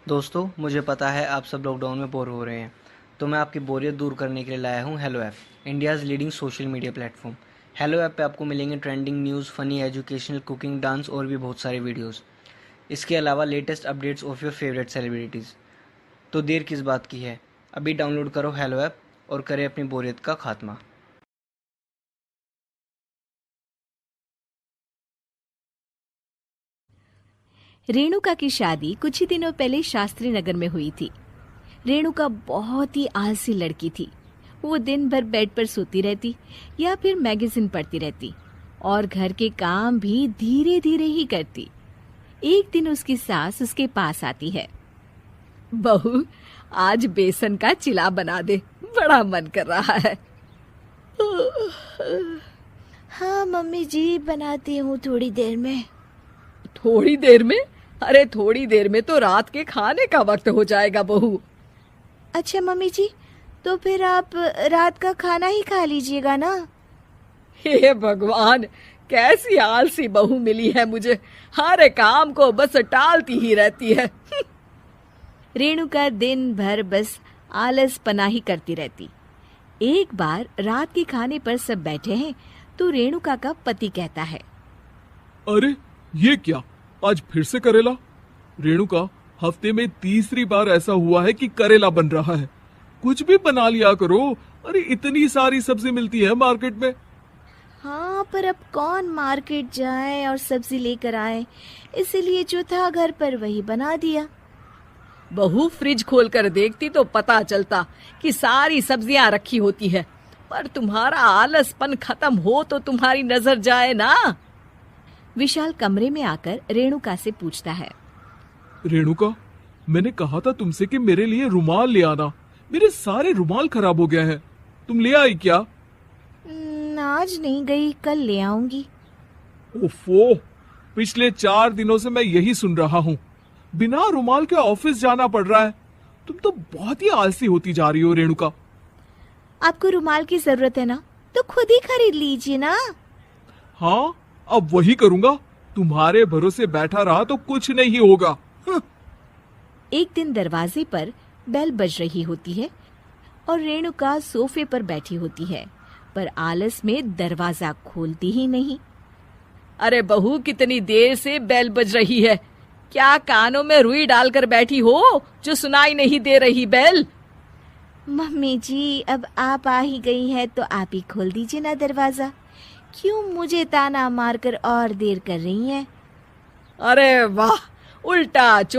दोस्तों, मुझे पता है आप सब लॉकडाउन में बोर हो रहे हैं, तो मैं आपकी बोरियत दूर करने के लिए लाया हूँ hello app, India's leading social media platform. Hello app पे आपको मिलेंगे trending news, funny, educational, cooking, dance और भी बहुत सारे वीडियोस। इसके अलावा latest updates of your favourite celebrities. तो देर किस बात की है, अभी डाउनलोड करो हेलो ऐप और करें अपनी बोरियत का खात्मा। रेणुका की शादी कुछ ही दिनों पहले शास्त्री नगर में हुई थी। रेणुका बहुत ही आलसी लड़की थी। वो दिन भर बेड पर सोती रहती या फिर मैगजीन पढ़ती रहती और घर के काम भी धीरे धीरे ही करती। एक दिन उसकी सास उसके पास आती है। बहू, आज बेसन का चिला बना दे, बड़ा मन कर रहा है। हाँ मम्मी जी, बनाती हूँ थोड़ी देर में। थोड़ी देर में? अरे थोड़ी देर में तो रात के खाने का वक्त हो जाएगा बहू। अच्छा मम्मी जी, तो फिर आप रात का खाना ही खा लीजिएगा ना। हे भगवान, कैसी आलसी बहू मिली है मुझे, हर काम को बस टालती ही रहती है। रेणुका दिन भर बस आलस पना ही करती रहती। एक बार रात के खाने पर सब बैठे हैं तो रेणुका का पति कहता है, अरे ये क्या, आज फिर से करेला? रेणुका, हफ्ते में तीसरी बार ऐसा हुआ है कि करेला बन रहा है। कुछ भी बना लिया करो। अरे इतनी सारी सब्जी मिलती है मार्केट में। हाँ, पर अब कौन मार्केट जाए और सब्जी लेकर आए, इसीलिए जो था घर पर वही बना दिया। बहू फ्रिज खोल कर देखती तो पता चलता कि सारी सब्जियां रखी होती है, पर तुम्हारा आलसपन खत्म हो तो तुम्हारी नजर जाए ना। विशाल कमरे में आकर रेणुका से पूछता है, रेणुका, मैंने कहा था तुमसे कि मेरे लिए रुमाल ले आना। मेरे सारे रुमाल खराब हो गए हैं। तुम ले आई क्या? आज नहीं गई, कल ले आऊंगी। ओफो, पिछले 4 दिनों से मैं यही सुन रहा हूँ। बिना रुमाल के ऑफिस जाना पड़ रहा है। तुम तो बहुत ही आलसी होती जा रही हो रेणुका। आपको रुमाल की जरूरत है ना, तो खुद ही खरीद लीजिए ना। हाँ, अब वही करूंगा। तुम्हारे भरोसे बैठा रहा तो कुछ नहीं होगा। एक दिन दरवाजे पर बेल बज रही होती है और रेणुका सोफे पर बैठी होती है, पर आलस में दरवाजा खोलती ही नहीं। अरे बहू, कितनी देर से बेल बज रही है? क्या कानों में रुई डालकर बैठी हो जो सुनाई नहीं दे रही बेल? मम्मी जी, अब आप आ ही गई हैं तो आप ही खोल दीजिए ना दरवाजा। क्यों मुझे ताना मारकर और देर कर रही हैं? अरे वाह, उल्टा